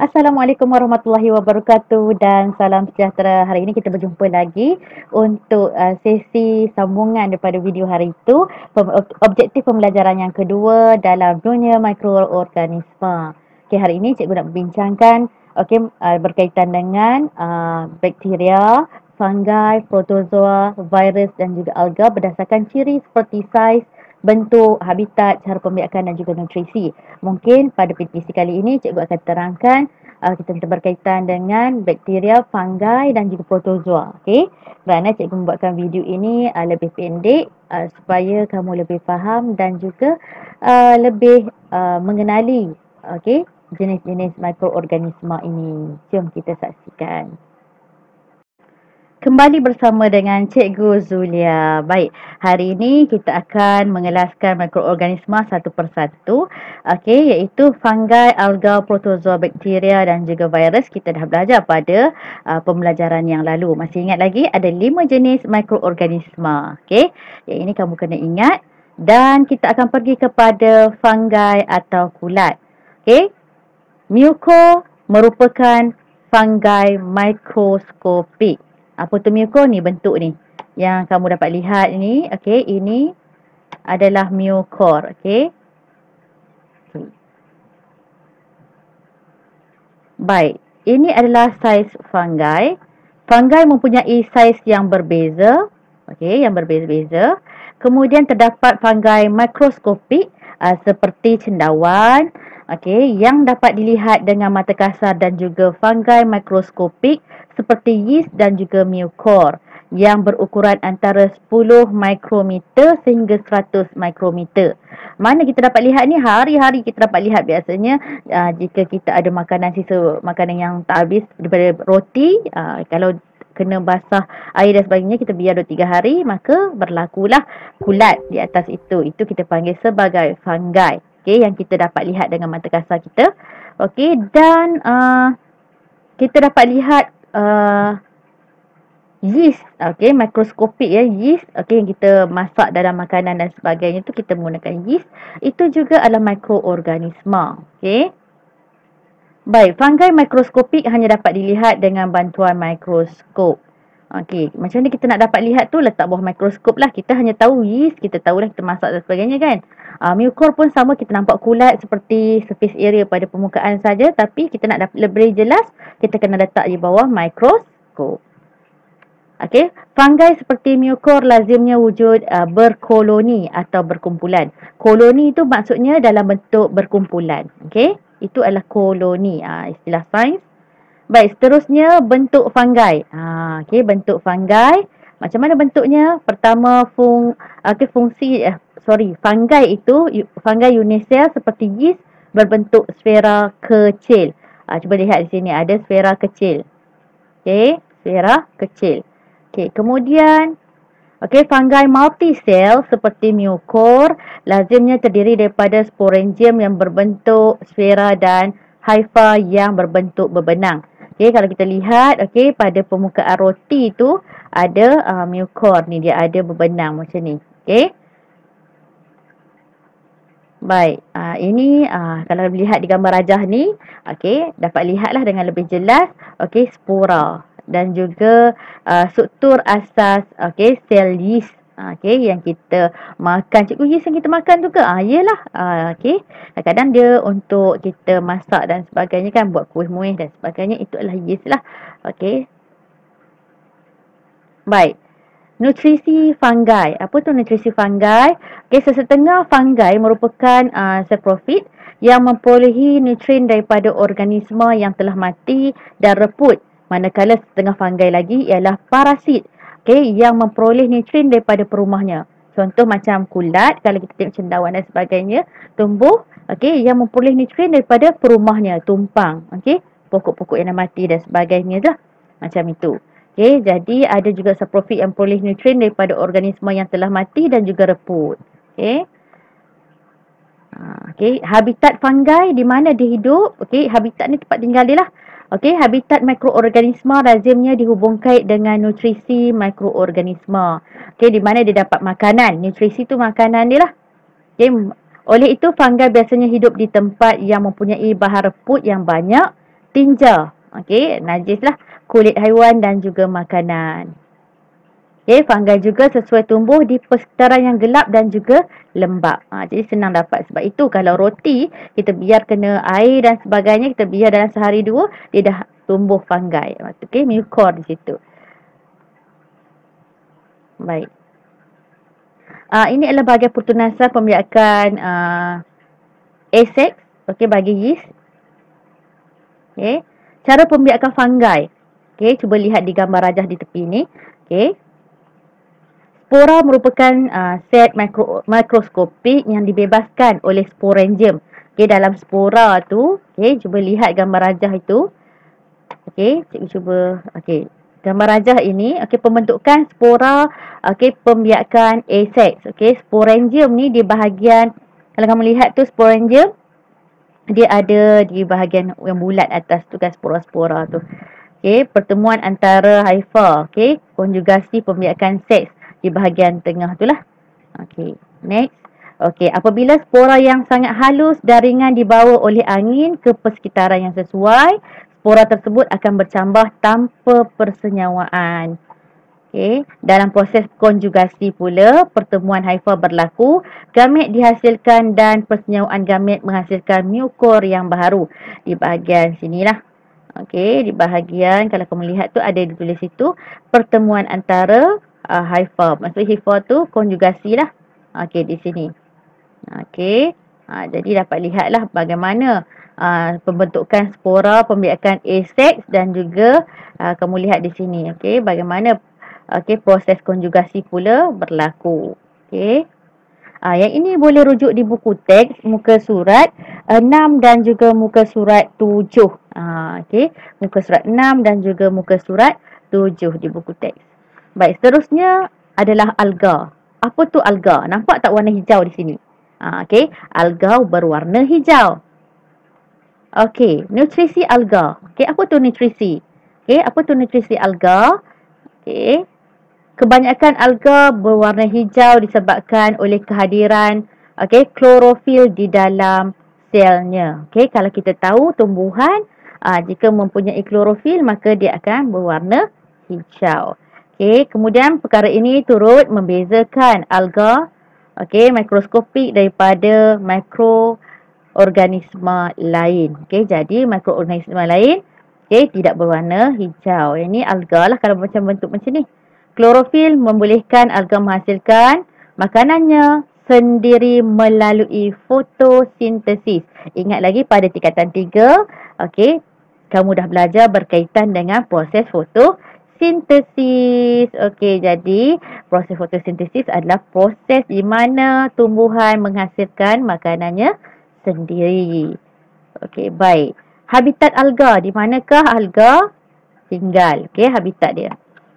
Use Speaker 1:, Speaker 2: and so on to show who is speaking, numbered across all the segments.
Speaker 1: Assalamualaikum warahmatullahi wabarakatuh dan salam sejahtera. Hari ini kita berjumpa lagi untuk sesi sambungan daripada video hari itu, objektif pembelajaran yang kedua dalam dunia mikroorganisma. Okey, hari ini cikgu nak membincangkan berkaitan dengan bakteria, fungi, protozoa, virus dan juga alga berdasarkan ciri seperti saiz, bentuk, habitat, cara pembiakan dan juga nutrisi. Mungkin pada PPC kali ini cikgu akan terangkan kita berkaitan dengan bakteria, fungi dan juga protozoa. Okey. Kerana cikgu membuatkan video ini lebih pendek supaya kamu lebih faham dan juga lebih mengenali jenis-jenis mikroorganisma ini. Jom kita saksikan. Kembali bersama dengan Cikgu Zulia. Baik, hari ini kita akan mengelaskan mikroorganisma satu persatu. Okey, iaitu fungi, alga, protozoa, bakteria dan juga virus. Kita dah belajar pada pembelajaran yang lalu. Masih ingat lagi ada 5 jenis mikroorganisma. Okey, yang ini kamu kena ingat. Dan kita akan pergi kepada fungi atau kulat. Okey, Myco merupakan fungi mikroskopik. Apa tu myco ni, bentuk ni yang kamu dapat lihat ni. Okey, ini adalah myocor. Okey. Baik, ini adalah saiz fungi. Fungi mempunyai saiz yang berbeza. Okey, yang berbeza-beza. Kemudian terdapat fungi mikroskopik seperti cendawan. Okey, yang dapat dilihat dengan mata kasar dan juga fungi mikroskopik seperti yeast dan juga mycor yang berukuran antara 10 mikrometer sehingga 100 mikrometer. Mana kita dapat lihat ni, hari-hari kita dapat lihat biasanya jika kita ada makanan sisa, makanan yang tak habis daripada roti, kalau kena basah air dan sebagainya, kita biar 2-3 hari, maka berlakulah kulat di atas itu. Itu kita panggil sebagai fungi. Okey, yang kita dapat lihat dengan mata kasar kita. Okey, dan kita dapat lihat yeast, okey, mikroskopik ya, yeast, okey, yang kita masak dalam makanan dan sebagainya tu kita menggunakan yeast. Itu juga adalah mikroorganisma. Okey. Baik, fungi mikroskopik hanya dapat dilihat dengan bantuan mikroskop. Okey, macam ni kita nak dapat lihat tu letak bawah mikroskop lah. Kita hanya tahu yeast, kita tahulah kita masak dan sebagainya kan. Mycor pun sama, kita nampak kulat seperti surface area pada permukaan saja, tapi kita nak dapat lebih jelas, kita kena letak di bawah mikroskop. Okey, fungi seperti mycor lazimnya wujud berkoloni atau berkumpulan. Koloni itu maksudnya dalam bentuk berkumpulan. Okey, itu adalah koloni, istilah sains. Baik, seterusnya bentuk fungi. Okey, bentuk fungi. Macam mana bentuknya? Pertama, fungi itu fungi unisel seperti yeast berbentuk sfera kecil. Cuba lihat di sini ada sfera kecil. Okey, sfera kecil. Okey, kemudian fungi multisel seperti mycor lazimnya terdiri daripada sporangium yang berbentuk sfera dan hypha yang berbentuk bebenang. Okey, kalau kita lihat pada permukaan roti tu ada mycor ni, dia ada bebenang macam ni. Okey. Baik, ini kalau lihat di gambar rajah ni, dapat lihatlah dengan lebih jelas, spora dan juga struktur asas sel yeast. Yang kita makan. Cikgu, yeast yang kita makan tu ke? Yelah. Kadang-kadang dia untuk kita masak dan sebagainya kan, buat kuih muih dan sebagainya, itu adalah yeast lah. Baik. Nutrisi fungi. Apa tu nutrisi fungi? Sesetengah fungi merupakan saprofit yang memperolehi nutrien daripada organisma yang telah mati dan reput. Manakala setengah fungi lagi ialah parasit. Yang memperoleh nutrien daripada perumahnya. Contoh macam kulat, kalau kita tengok cendawan dan sebagainya, tumbuh, yang memperoleh nutrien daripada perumahnya, tumpang, pokok-pokok yang dah mati dan sebagainya lah. Macam itu. Jadi ada juga saprofit yang memperoleh nutrien daripada organisma yang telah mati dan juga reput. Habitat fungi di mana dia hidup. Habitat ni tempat tinggal dia lah. Habitat mikroorganisma lazimnya dihubungkan dengan nutrisi mikroorganisma. Di mana dia dapat makanan. Nutrisi tu makanan dia lah. Oleh itu, fungi biasanya hidup di tempat yang mempunyai bahan reput yang banyak tinja. Okey, najis lah kulit haiwan dan juga makanan. Okey, fungi juga sesuai tumbuh di persekitaran yang gelap dan juga lembap. Jadi senang dapat. Sebab itu kalau roti kita biar kena air dan sebagainya, kita biar dalam sehari dua, dia dah tumbuh fungi. Okey, mucor di situ. Baik. Ini adalah bahagian pertunasan pembiakan Asex, okey, bagi yeast. Okey. Cara pembiakan fungi. Okey, cuba lihat di gambar rajah di tepi ni. Okey. Spora merupakan set mikroskopik yang dibebaskan oleh sporangium. Okey, dalam spora tu, okey, cuba lihat gambar rajah itu. Okey, cikgu cuba, okey. Gambar rajah ini, okey, pembentukan spora, okey, pembiakan Asex. Okey, sporangium ni di bahagian, kalau kamu lihat tu sporangium, dia ada di bahagian yang bulat atas tu kan, spora-spora tu. Okey, pertemuan antara haifa, okey, konjugasi pembiakan seks di bahagian tengah tu lah. Okey, next. Okey, apabila spora yang sangat halus dan ringan dibawa oleh angin ke persekitaran yang sesuai, spora tersebut akan bercambah tanpa persenyawaan. Okey, dalam proses konjugasi pula, pertemuan haifa berlaku, gamet dihasilkan dan persenyawaan gamet menghasilkan mucor yang baharu. Di bahagian sinilah. Okey, di bahagian kalau kamu lihat tu ada ditulis situ pertemuan antara haifa. Maksudnya haifa tu konjugasi lah. Okey, di sini. Okey. Jadi dapat lihatlah bagaimana pembentukan spora, pembiakan Asex dan juga kamu lihat di sini. Okey, bagaimana proses konjugasi pula berlaku. Okey. Yang ini boleh rujuk di buku teks muka surat 6 dan juga muka surat 7. Okey, muka surat 6 dan juga muka surat 7 di buku teks. Baik, seterusnya adalah alga. Apa tu alga? Nampak tak warna hijau di sini? Okey, alga berwarna hijau. Okey, nutrisi alga. Okey, apa tu nutrisi? Okey, apa tu nutrisi alga? Okey. Kebanyakan alga berwarna hijau disebabkan oleh kehadiran klorofil di dalam selnya. Okey, kalau kita tahu tumbuhan jika mempunyai klorofil maka dia akan berwarna hijau. Okey, kemudian perkara ini turut membezakan alga mikroskopik daripada mikroorganisma lain. Okey, jadi mikroorganisma lain tidak berwarna hijau. Ini alga lah kalau macam bentuk macam ni. Klorofil membolehkan alga menghasilkan makanannya sendiri melalui fotosintesis. Ingat lagi pada tingkatan 3, okey, kamu dah belajar berkaitan dengan proses fotosintesis. Okey, jadi proses fotosintesis adalah proses di mana tumbuhan menghasilkan makanannya sendiri. Okey, baik. Habitat alga, di manakah alga tinggal? Okey, habitat dia.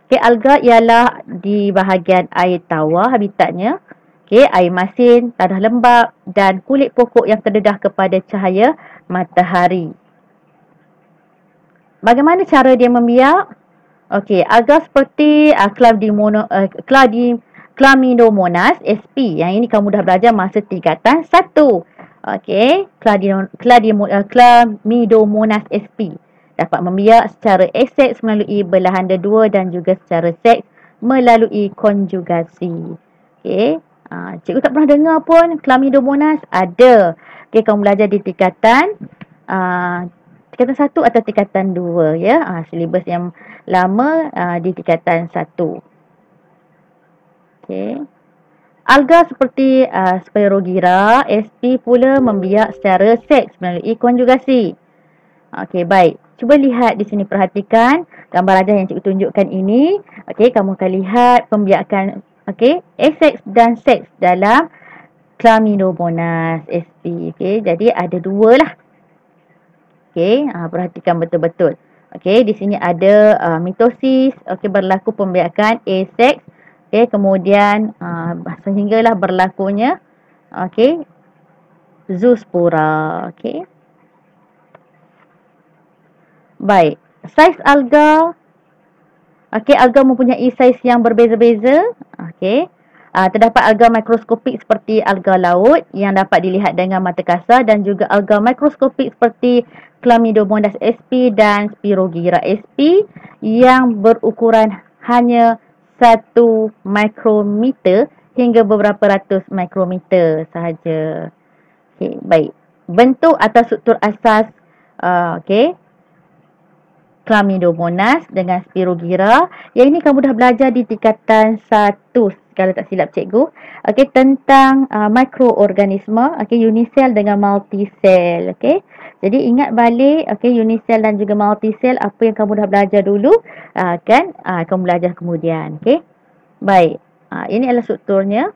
Speaker 1: Okey, alga ialah di bahagian air tawar habitatnya. Okey, air masin, tanah lembap dan kulit pokok yang terdedah kepada cahaya matahari. Bagaimana cara dia membiak? Okey, alga seperti Chlamydomonas sp. Yang ini kamu dah belajar masa tingkatan 1. Okey, Chlamydomonas sp. Dapat membiak secara aseks melalui belahanda dua dan juga secara seks melalui konjugasi. Okey. Cikgu tak pernah dengar pun Chlamydomonas ada. Okey, kamu belajar di tingkatan 1 atau tingkatan 2 ya. Silibus yang lama di tingkatan 1. Okey. Alga seperti Spirogyra sp pula membiak secara seks melalui konjugasi. Okey, baik. Cuba lihat di sini, perhatikan gambar rajah yang cikgu tunjukkan ini. Okey, kamu akan lihat pembiakan aseks dan seks dalam Chlamydomonas sp. Okey, jadi ada dua lah. Okey, perhatikan betul-betul. Okey, di sini ada mitosis, berlaku pembiakan aseks. Okey, kemudian sehinggalah berlakunya zoospora. Okey. Baik, saiz alga. Okey, alga mempunyai saiz yang berbeza-beza. Okey. Terdapat alga mikroskopik seperti alga laut yang dapat dilihat dengan mata kasar dan juga alga mikroskopik seperti Chlamydomonas sp dan Spirogyra sp yang berukuran hanya 1 mikrometer hingga beberapa ratus mikrometer sahaja. Okey, baik. Bentuk atau struktur asas Chlamydomonas dengan Spirogyra. Yang ini kamu dah belajar di tingkatan 1 kalau tak silap cikgu. Okey, tentang mikroorganisma, okey, unisel dengan multisel, okey. Jadi ingat balik okey, unisel dan juga multisel apa yang kamu dah belajar dulu kamu belajar kemudian, okey. Baik. Ini adalah strukturnya.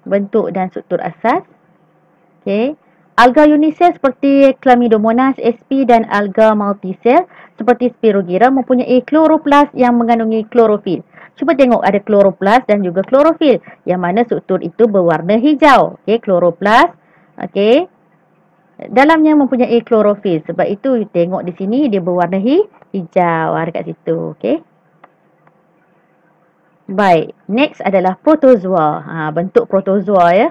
Speaker 1: Bentuk dan struktur asas. Okey. Alga unisel seperti Chlamydomonas sp dan alga multisel seperti Spirogyra mempunyai kloroplas yang mengandungi klorofil. Cuba tengok ada kloroplas dan juga klorofil yang mana struktur itu berwarna hijau. Okey, kloroplas. Okey. Dalamnya mempunyai klorofil. Sebab itu tengok di sini dia berwarna hijau dekat situ. Okey. Baik, next adalah protozoa. Bentuk protozoa ya.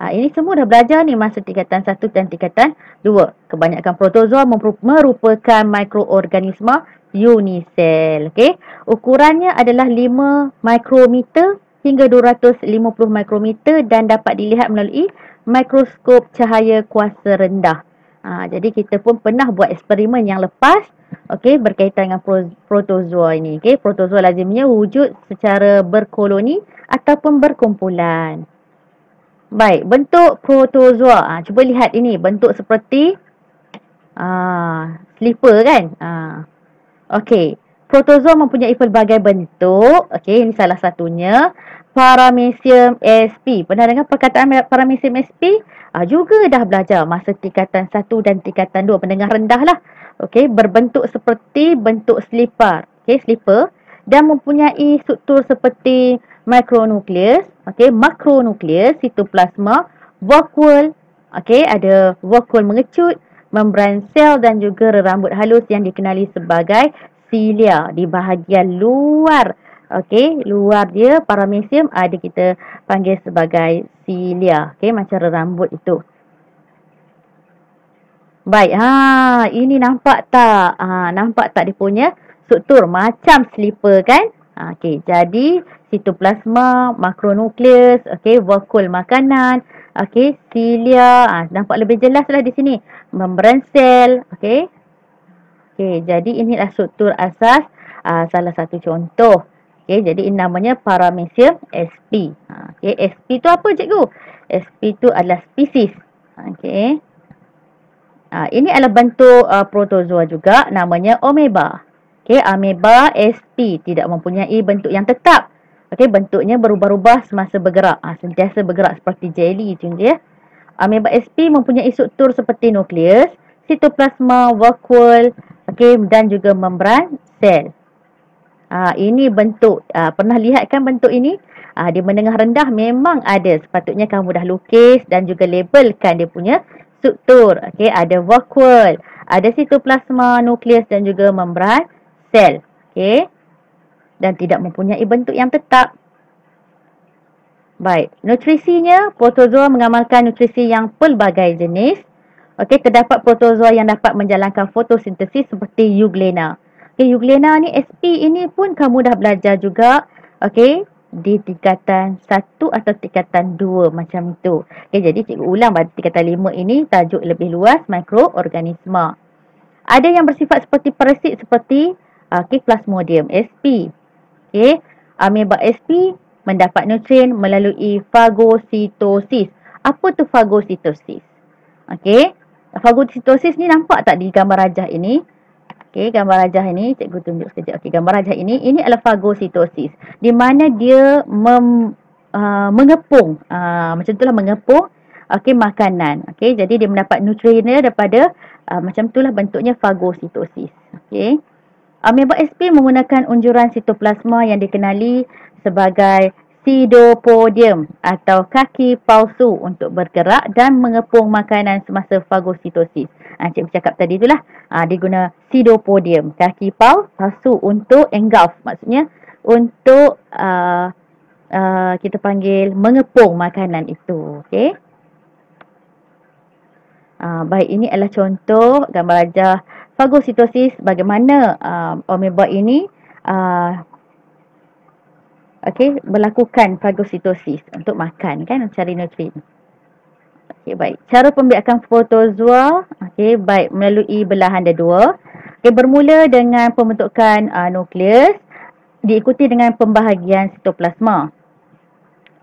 Speaker 1: Ini semua dah belajar ni masa tingkatan 1 dan tingkatan 2. Kebanyakan protozoa merupakan mikroorganisma unisel. Okey. Ukurannya adalah 5 mikrometer hingga 250 mikrometer dan dapat dilihat melalui mikroskop cahaya kuasa rendah. Jadi kita pun pernah buat eksperimen yang lepas berkaitan dengan protozoa ini. Protozoa lazimnya wujud secara berkoloni ataupun berkumpulan. Baik, bentuk protozoa. Cuba lihat ini, bentuk seperti slipper kan? Okey, protozoa mempunyai pelbagai bentuk. Okey, ini salah satunya. Paramecium sp. Pernah dengar perkataan Paramecium sp? Juga dah belajar masa tingkatan 1 dan tingkatan 2. Pendengar rendah lah. Okey, berbentuk seperti bentuk slipper. Okey, slipper. Dan mempunyai struktur seperti mikronukleus, makronukleus, sitoplasma, vakuol, ada vakuol mengecut, membran sel dan juga rambut halus yang dikenali sebagai silia di bahagian luar. Luar dia paramecium ada kita panggil sebagai silia, macam rambut itu. Baik, ini nampak tak? Nampak tak dia punya struktur macam slipper kan? Jadi sitoplasma, makronukleus, vakuol makanan, silia, nampak lebih jelas lah di sini. Membran sel, jadi inilah struktur asas salah satu contoh. Jadi ini namanya Paramecium sp. Sp tu apa cikgu? Sp tu adalah spesies. Ini adalah bentuk protozoa juga, namanya ameba. Ameba sp tidak mempunyai bentuk yang tetap. Bentuknya berubah-ubah semasa bergerak. Sentiasa bergerak seperti jelly tu je. Ameba sp mempunyai struktur seperti nukleus, sitoplasma, vakuol, dan juga membran sel. Ini bentuk. Pernah lihat kan bentuk ini? Di menengah rendah memang ada. Sepatutnya kamu dah lukis dan juga labelkan dia punya struktur. Ada vakuol, ada sitoplasma, nukleus dan juga membran sel. Dan tidak mempunyai bentuk yang tetap. Baik, nutrisinya, protozoa mengamalkan nutrisi yang pelbagai jenis. Terdapat protozoa yang dapat menjalankan fotosintesis seperti Euglena. Euglena ni sp ini pun kamu dah belajar juga. Di tingkatan 1 atau tingkatan 2 macam itu. Jadi cikgu ulang pada tingkatan 5 ini tajuk lebih luas mikroorganisma. Ada yang bersifat seperti parasit seperti Plasmodium sp. Ameba sp mendapat nutrien melalui fagositosis. Apa tu fagositosis? Fagositosis ni nampak tak di gambar rajah ini? Gambar rajah ini, cikgu tunjuk sekejap. Gambar rajah ini adalah fagositosis. Di mana dia mengepung, macam itulah mengepung makanan. Jadi dia mendapat nutriennya daripada, macam itulah bentuknya fagositosis. Ameba sp menggunakan unjuran sitoplasma yang dikenali sebagai pseudopodium atau kaki palsu untuk bergerak dan mengepung makanan semasa fagositosis. Cikgu cakap tadi itulah. Dia guna pseudopodium, kaki palsu untuk engulf. Maksudnya untuk kita panggil mengepung makanan itu. Baik, ini adalah contoh gambar rajah fagositosis, bagaimana ameba ini melakukan fagositosis untuk makan kan, mencari nutrien. Baik. Cara pembiakan protozoa, baik, melalui belahan dia-dua. Bermula dengan pembentukan nukleus, diikuti dengan pembahagian sitoplasma.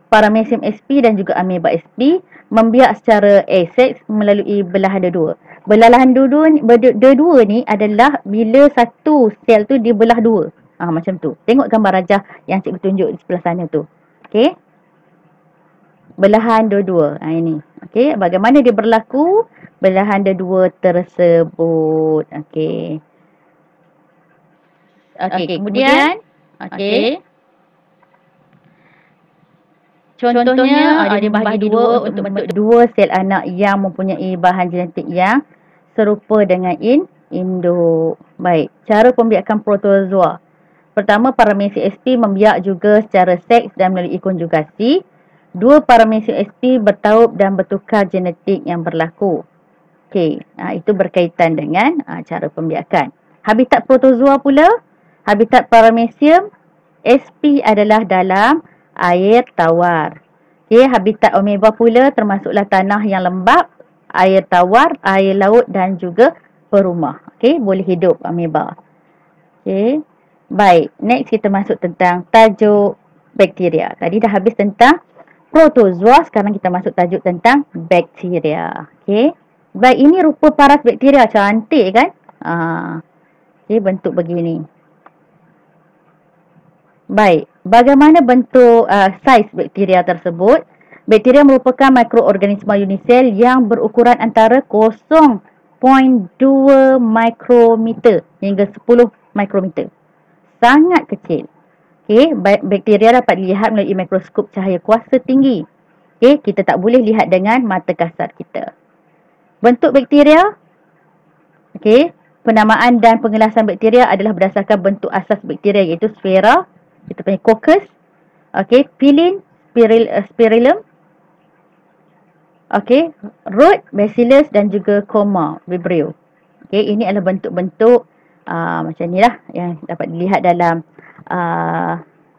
Speaker 1: Paramecium sp dan juga ameba sp membiak secara asexual melalui belahan dia-dua. Belahan dia-dua ni adalah bila satu sel tu dibelah dua. Macam tu. Tengok gambar rajah yang cikgu tunjuk di sebelah sana tu. Okey. Belahan dua-dua. Ini. Okey, bagaimana dia berlaku? Belahan dua-dua tersebut. Okey. Kemudian contohnya dia bahagi dua untuk membentuk dua sel anak yang mempunyai bahan genetik yang serupa dengan induk. Baik, cara pembiakan protozoa. Pertama, Paramecium sp membiak juga secara seks dan melalui konjugasi. Dua Paramecium sp bertaup dan bertukar genetik yang berlaku. Okey, itu berkaitan dengan cara pembiakan. Habitat protozoa pula, habitat Paramecium sp adalah dalam air tawar. Okey, habitat ameba pula termasuklah tanah yang lembap, air tawar, air laut dan juga perumah. Okey, boleh hidup ameba. Okey. Baik, next kita masuk tentang tajuk bakteria. Tadi dah habis tentang protozoa, sekarang kita masuk tajuk tentang bakteria. Okey. Baik, ini rupa paras bakteria, cantik kan? Okey, bentuk begini. Baik, bagaimana bentuk saiz bakteria tersebut? Bakteria merupakan mikroorganisma unisel yang berukuran antara 0.2 mikrometer hingga 10 mikrometer. Sangat kecil. Okey, bakteria dapat dilihat melalui mikroskop cahaya kuasa tinggi. Okey, kita tak boleh lihat dengan mata kasar kita. Bentuk bakteria. Okey, penamaan dan pengelasan bakteria adalah berdasarkan bentuk asas bakteria, iaitu sfera, kita panggil coccus. Okey, pilin, spirillum. Okey, root, bacillus dan juga coma, vibrio. Okey, ini adalah bentuk-bentuk macam ni lah yang dapat dilihat dalam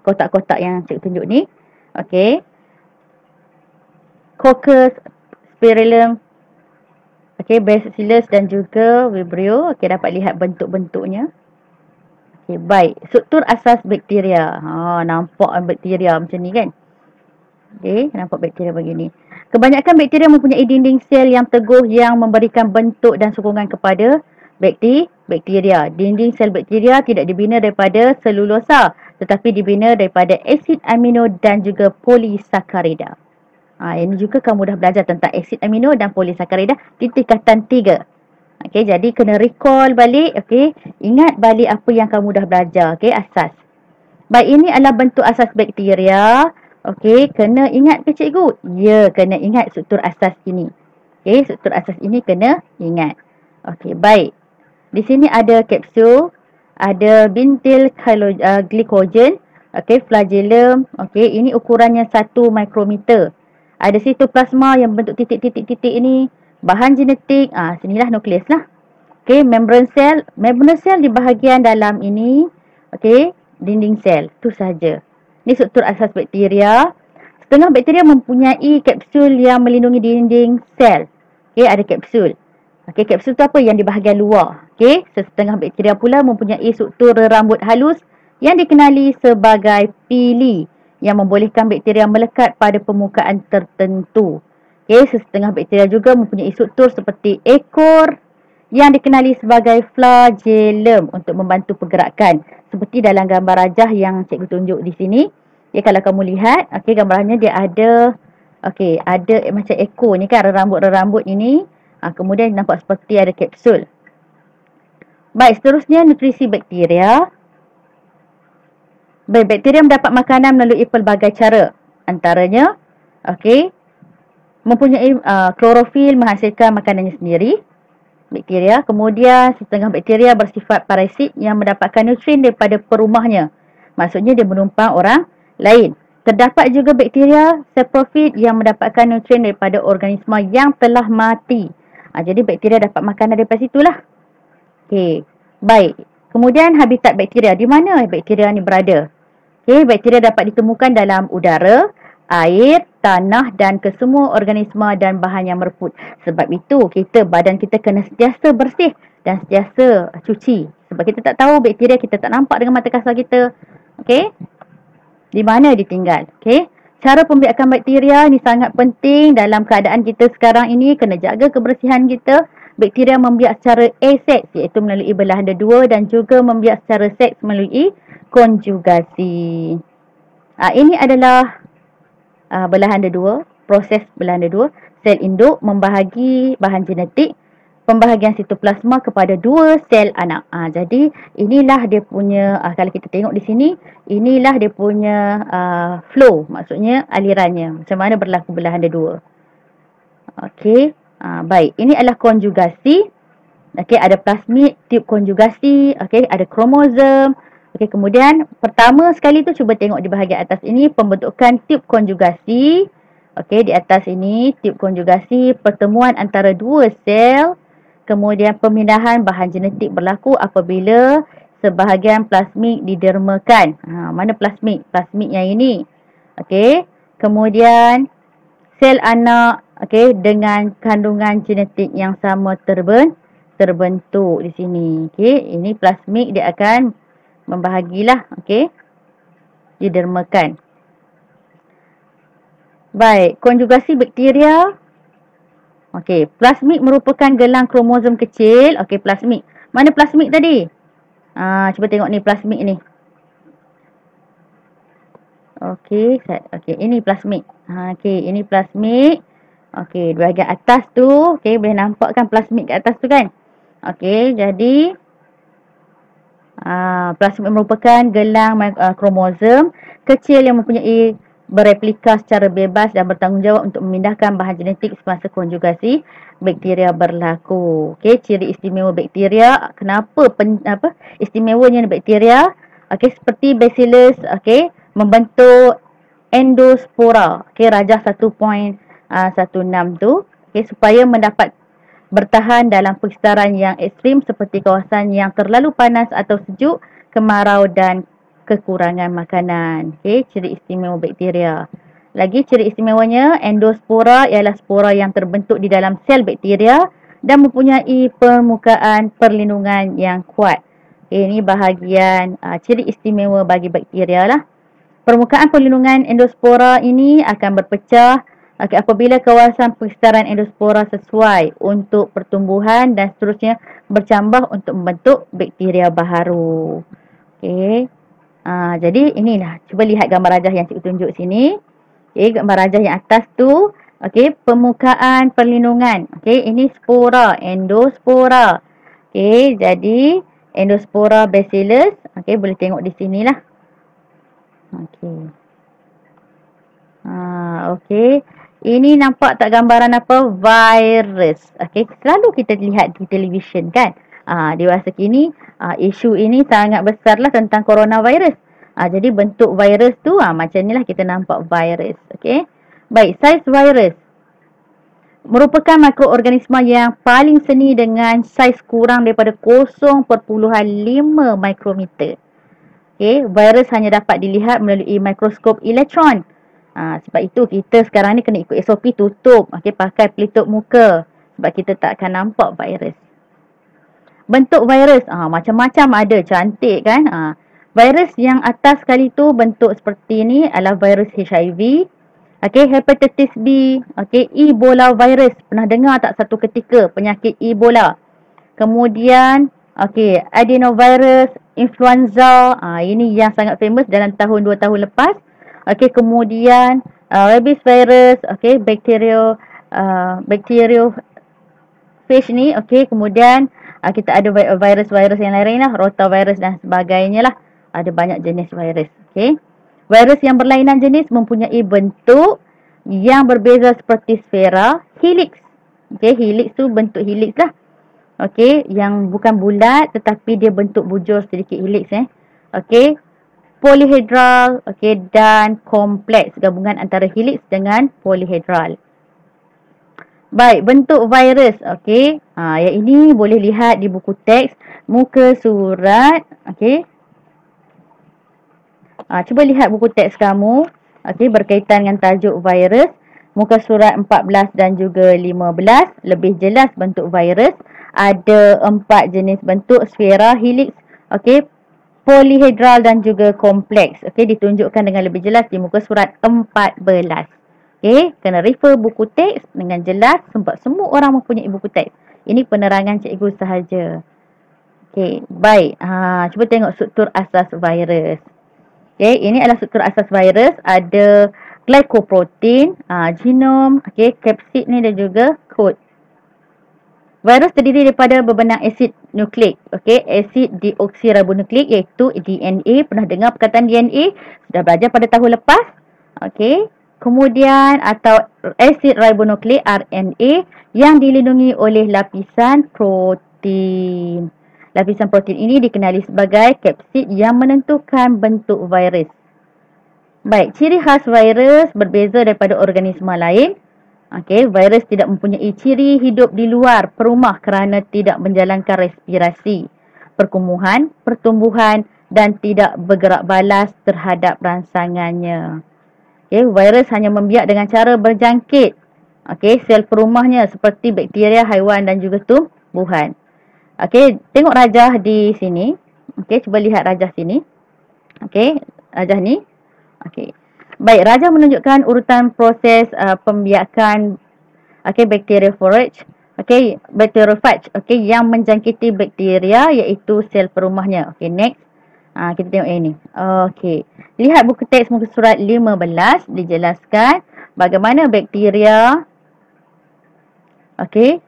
Speaker 1: kotak-kotak yang cikgu tunjuk ni. Okey, coccus, spirillum, okey, bacillus dan juga vibrio. Okey, dapat lihat bentuk-bentuknya. Okey, baik. Struktur asas bakteria. Nampak bakteria macam ni kan? Okey, nampak bakteria begini. Kebanyakan bakteria mempunyai dinding sel yang teguh yang memberikan bentuk dan sokongan kepada bakteria. Dinding sel bakteria tidak dibina daripada selulosa, tetapi dibina daripada asid amino dan juga polisakarida. Ini juga kamu dah belajar tentang asid amino dan polisakarida di tingkatan 3. Okey, jadi kena recall balik. Okey, ingat balik apa yang kamu dah belajar. Okey, asas. Baik, ini adalah bentuk asas bakteria. Okey, kena ingat ke cikgu? Ya, kena ingat struktur asas ini. Okey, struktur asas ini kena ingat. Okey, baik. Di sini ada kapsul, ada bintil glikogen, okey, flagellum. Okey, ini ukurannya 1 mikrometer. Ada sitoplasma yang bentuk titik-titik-titik ini, bahan genetik, sinilah nukleus lah. Okey, membran sel. Membran sel di bahagian dalam ini, okey, dinding sel. Itu saja. Ini struktur asas bakteria. Setengah bakteria mempunyai kapsul yang melindungi dinding sel. Okey, ada kapsul. Okey, kapsul tu apa? Yang di bahagian luar. Okey, setengah bakteria pula mempunyai struktur rambut halus yang dikenali sebagai pili yang membolehkan bakteria melekat pada permukaan tertentu. Okey, setengah bakteria juga mempunyai struktur seperti ekor yang dikenali sebagai flagellum untuk membantu pergerakan. Seperti dalam gambar rajah yang cikgu tunjuk di sini. Okey, kalau kamu lihat, okey, gambarannya dia ada, okey, ada macam ekor ni kan, rambut-rambut ini. Kemudian nampak seperti ada kapsul. Baik, seterusnya nutrisi bakteria. Baik, bakteria mendapat makanan melalui pelbagai cara. Antaranya, okey, mempunyai klorofil menghasilkan makanannya sendiri. Bakteria. Kemudian setengah bakteria bersifat parasit yang mendapatkan nutrien daripada perumahnya. Maksudnya dia menumpang orang lain. Terdapat juga bakteria saprofit yang mendapatkan nutrien daripada organisma yang telah mati. Jadi bakteria dapat makanan daripada situlah. Okey. Baik. Kemudian habitat bakteria. Di mana bakteria ni berada? Okey, bakteria dapat ditemukan dalam udara, air, tanah dan kesemua organisma dan bahan yang mereput. Sebab itu badan kita kena sentiasa bersih dan sentiasa cuci. Sebab kita tak tahu bakteria, kita tak nampak dengan mata kasar kita. Okey? Di mana ditinggal? Okey? Cara pembiakan bakteria ni sangat penting dalam keadaan kita sekarang ini. Kena jaga kebersihan kita. Bakteria membiak secara aseks, iaitu melalui belahanda dua, dan juga membiak secara seks melalui konjugasi. Ini adalah belahanda dua, proses belahanda dua. Sel induk membahagi bahan genetik, pembahagian sitoplasma kepada dua sel anak. Jadi inilah dia punya, kalau kita tengok di sini, inilah dia punya flow, maksudnya alirannya. Macam mana berlaku belahanda dua. Okey, baik. Ini adalah konjugasi. Okey, ada plasmid, tube konjugasi, okey, ada kromosom. Okey, kemudian pertama sekali tu cuba tengok di bahagian atas ini pembentukan tube konjugasi. Okey, di atas ini tube konjugasi, pertemuan antara dua sel. Kemudian pemindahan bahan genetik berlaku apabila sebahagian plasmid didermakan. Mana plasmid? Plasmid yang ini. Okey, kemudian sel anak, okey, dengan kandungan genetik yang sama terbentuk di sini. Okey, ini plasmid, dia akan membahagilah, okey, didermakan. Baik, konjugasi bakteria. Okey, plasmid merupakan gelang kromosom kecil. Okey, plasmid. Mana plasmid tadi? Cuba tengok ni plasmid ni. Okey, ini plasmid. Okey, ini plasmid. Okey, di bahagian atas tu, okey, boleh nampak kan plasmid kat atas tu kan? Okey, jadi plasmid merupakan gelang kromosom kecil yang mempunyai bereplika secara bebas dan bertanggungjawab untuk memindahkan bahan genetik semasa konjugasi bakteria berlaku. Okey, ciri istimewa bakteria. Kenapa istimewanya bakteria? Okey, seperti Bacillus, okey, membentuk endospora. Okey, rajah 1.16 tu, okey, supaya mendapat bertahan dalam persekitaran yang ekstrim seperti kawasan yang terlalu panas atau sejuk, kemarau dan kekurangan makanan. Okey, ciri istimewa bakteria. Lagi ciri istimewanya, endospora ialah spora yang terbentuk di dalam sel bakteria dan mempunyai permukaan perlindungan yang kuat. Okey, ini bahagian ciri istimewa bagi bakteria lah. Permukaan perlindungan endospora ini akan berpecah apabila kawasan persekitaran endospora sesuai untuk pertumbuhan dan seterusnya bercambah untuk membentuk bakteria baharu. Okey. Jadi inilah, cuba lihat gambar rajah yang cikgu tunjuk sini. Okey, gambar rajah yang atas tu, okey, permukaan perlindungan. Okey, ini spora, endospora. Okey, jadi endospora Bacillus, okey, boleh tengok di sinilah. Okey. Okey. Ini nampak tak gambaran apa? Virus. Okey, selalu kita lihat di televisyen kan. Di masa kini, isu ini sangat besarlah tentang coronavirus. Jadi bentuk virus tu macam inilah kita nampak virus. Okey. Baik, saiz virus merupakan mikroorganisma yang paling seni dengan saiz kurang daripada 0.5 mikrometer. Okey, virus hanya dapat dilihat melalui mikroskop elektron. Sebab itu kita sekarang ni kena ikut SOP, tutup, okey, pakai pelitup muka sebab kita tak akan nampak virus. Bentuk virus macam-macam ada, cantik kan? Virus yang atas sekali tu bentuk seperti ni adalah virus HIV. Okey, hepatitis B, okey, Ebola virus. Pernah dengar tak satu ketika penyakit Ebola? Kemudian okey, adenovirus, influenza. Ini yang sangat famous dalam tahun 2 tahun lepas. Okey, kemudian rabies virus, okey, bacteriophage ni, okey, kemudian kita ada virus-virus yang lain lah, rotavirus dan sebagainya lah. Ada banyak jenis virus, okey. Virus yang berlainan jenis mempunyai bentuk yang berbeza seperti sfera, helix. Okey, helix tu bentuk helix lah. Okey, yang bukan bulat tetapi dia bentuk bujur sedikit helix Okey. Polyhedral, okey, dan kompleks, gabungan antara helix dengan polyhedral. Baik, bentuk virus. Okey. Yang ini boleh lihat di buku teks muka surat. Okey. Cuba lihat buku teks kamu. Okey, berkaitan dengan tajuk virus. Muka surat 14 dan juga 15. Lebih jelas bentuk virus. Ada 4 jenis bentuk: sfera, helix, okey, polyhedral dan juga kompleks. Okey, ditunjukkan dengan lebih jelas di muka surat 14. Okey, kena refer buku teks dengan jelas sebab semua orang mempunyai buku teks. Ini penerangan cikgu sahaja. Okey, baik. Cuba tengok struktur asas virus. Okey, ini adalah struktur asas virus. Ada glycoprotein, genom, okey, kapsid ni dan juga kod. Virus terdiri daripada berbenang asid nukleik, okey, asid deoksiribonukleik iaitu DNA. Pernah dengar perkataan DNA? Sudah belajar pada tahun lepas. Okey. Kemudian atau asid ribonukleik RNA yang dilindungi oleh lapisan protein. Lapisan protein ini dikenali sebagai kapsid yang menentukan bentuk virus. Baik, ciri khas virus berbeza daripada organisma lain. Okey, virus tidak mempunyai ciri hidup di luar perumah kerana tidak menjalankan respirasi, pertumbuhan dan tidak bergerak balas terhadap rangsangannya. Okey, virus hanya membiak dengan cara berjangkit. Okey, sel perumahnya seperti bakteria, haiwan dan juga tumbuhan. Okey, tengok rajah di sini. Okey, cuba lihat rajah sini. Okey, rajah ni. Okey. Baik, rajah menunjukkan urutan proses pembiakan bakteriophage. Okey, bacteriophage, okey, yang menjangkiti bakteria iaitu sel perumahnya. Okey, next. Kita tengok yang ni. Okey. Lihat buku teks muka surat 15 dijelaskan bagaimana bakteria okey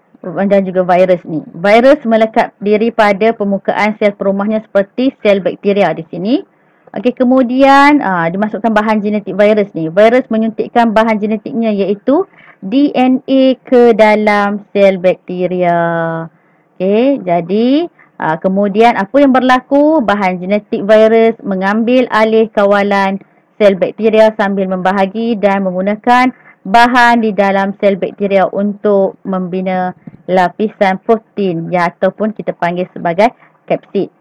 Speaker 1: dan juga virus ni. Virus melekat diri pada permukaan sel perumahnya seperti sel bakteria di sini. Okey, kemudian dimasukkan bahan genetik virus ni. Virus menyuntikkan bahan genetiknya iaitu DNA ke dalam sel bakteria. Okey, jadi kemudian apa yang berlaku? Bahan genetik virus mengambil alih kawalan sel bakteria sambil membahagi dan menggunakan bahan di dalam sel bakteria untuk membina lapisan protein ataupun kita panggil sebagai kapsid.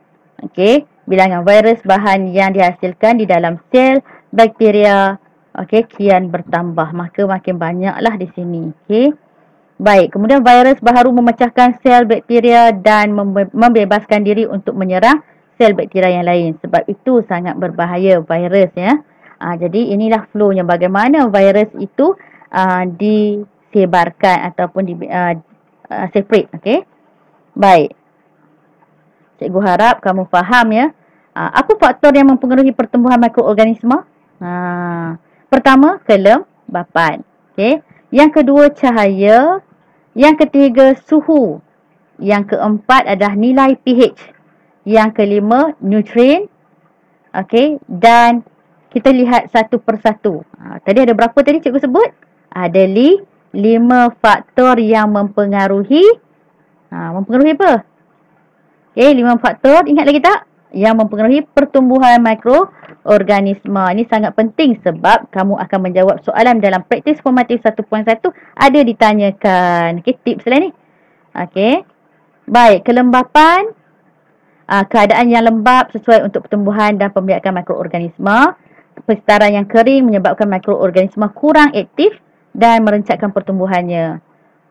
Speaker 1: Okey, bilangan virus bahan yang dihasilkan di dalam sel bakteria kian bertambah, maka makin banyaklah di sini. Okey. Baik, kemudian virus baharu memecahkan sel bakteria dan membebaskan diri untuk menyerang sel bakteria yang lain. Sebab itu sangat berbahaya virus ya. Jadi inilah flow-nya bagaimana virus itu disebarkan ataupun separate. Okey. Baik. Cikgu harap kamu faham ya. Apa faktor yang mempengaruhi pertumbuhan mikroorganisma? Pertama, kelembapan. Okay. Yang kedua, cahaya. Yang ketiga, suhu. Yang keempat adalah nilai pH. Yang kelima, nutrien. Okay. Dan kita lihat satu persatu. Tadi ada berapa tadi cikgu sebut? Ada 5 faktor yang mempengaruhi. Mempengaruhi apa? Okey, 5 faktor, ingat lagi tak? Yang mempengaruhi pertumbuhan mikroorganisma. Ini sangat penting sebab kamu akan menjawab soalan dalam praktis formatif 1.1 ada ditanyakan. Okey, tips lah ni. Okey. Baik, kelembapan. Keadaan yang lembap sesuai untuk pertumbuhan dan pembiakan mikroorganisma. Persekitaran yang kering menyebabkan mikroorganisma kurang aktif dan merencatkan pertumbuhannya.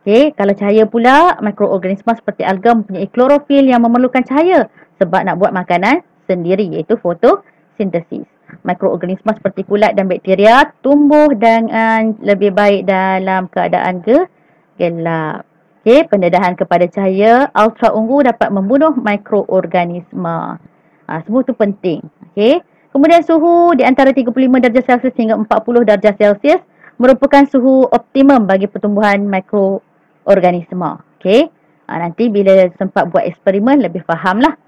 Speaker 1: Okey, kalau cahaya pula, mikroorganisma seperti alga mempunyai klorofil yang memerlukan cahaya sebab nak buat makanan sendiri iaitu fotosintesis. Mikroorganisma seperti kulat dan bakteria tumbuh dengan lebih baik dalam keadaan gelap. Okey, pendedahan kepada cahaya ultra ungu dapat membunuh mikroorganisma. Semua tu penting. Okey. Kemudian suhu di antara 35 darjah Celsius hingga 40 darjah Celsius merupakan suhu optimum bagi pertumbuhan mikroorganisma. Okey. Nanti bila sempat buat eksperimen lebih fahamlah.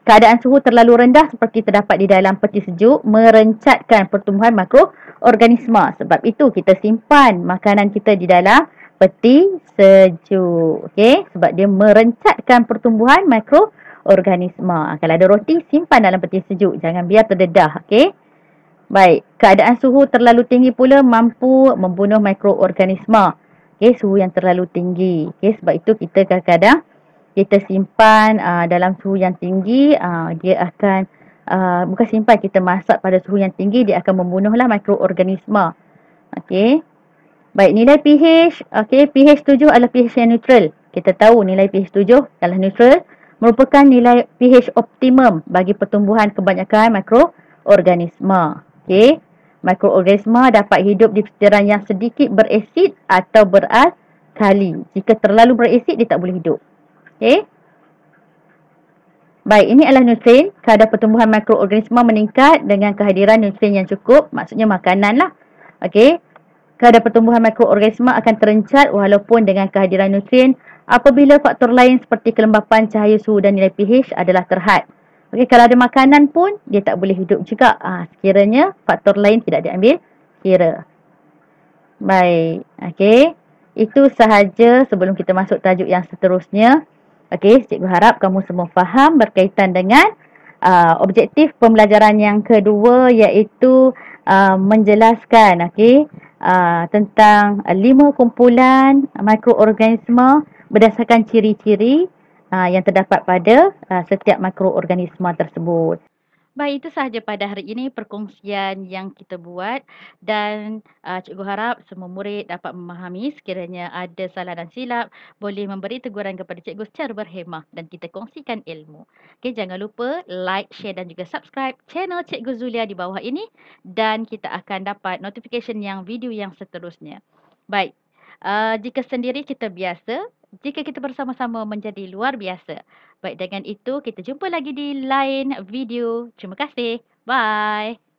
Speaker 1: Keadaan suhu terlalu rendah seperti terdapat di dalam peti sejuk merencatkan pertumbuhan mikroorganisma. Sebab itu kita simpan makanan kita di dalam peti sejuk. Okey, sebab dia merencatkan pertumbuhan mikroorganisma. Kalau ada roti, simpan dalam peti sejuk. Jangan biar terdedah. Okey. Baik, keadaan suhu terlalu tinggi pula mampu membunuh mikroorganisma. Okey, suhu yang terlalu tinggi. Okey, sebab itu kita kadang-kadang kita simpan dalam suhu yang tinggi, dia akan bukan simpan, kita masak pada suhu yang tinggi, dia akan membunuhlah mikroorganisma. Okey. Baik, nilai pH, okey, pH 7 adalah pH yang neutral. Kita tahu nilai pH 7 adalah neutral, merupakan nilai pH optimum bagi pertumbuhan kebanyakan mikroorganisma. Okey. Mikroorganisma dapat hidup di percederaan yang sedikit berasid atau beralkali. Jika terlalu berasid, dia tak boleh hidup. Okey. Baik, ini adalah nutrien. Kadar pertumbuhan mikroorganisma meningkat dengan kehadiran nutrien yang cukup, maksudnya makanan lah. Okey. Kadar pertumbuhan mikroorganisma akan terencat walaupun dengan kehadiran nutrien apabila faktor lain seperti kelembapan, cahaya, suhu dan nilai pH adalah terhad. Okey, kalau ada makanan pun dia tak boleh hidup juga sekiranya faktor lain tidak diambil kira. Baik, okey. Itu sahaja sebelum kita masuk tajuk yang seterusnya. Okey, cikgu harap kamu semua faham berkaitan dengan objektif pembelajaran yang kedua, iaitu menjelaskan tentang 5 kumpulan mikroorganisma berdasarkan ciri-ciri yang terdapat pada setiap mikroorganisma tersebut. Baik, itu sahaja pada hari ini perkongsian yang kita buat, dan cikgu harap semua murid dapat memahami. Sekiranya ada salah dan silap, boleh memberi teguran kepada cikgu secara berhemah dan kita kongsikan ilmu. Okey, jangan lupa like, share dan juga subscribe channel Cikgu Zulia di bawah ini, dan kita akan dapat notification yang video yang seterusnya. Baik, jika sendiri kita biasa, jika kita bersama-sama menjadi luar biasa. Baik, dengan itu kita jumpa lagi di lain video. Terima kasih. Bye.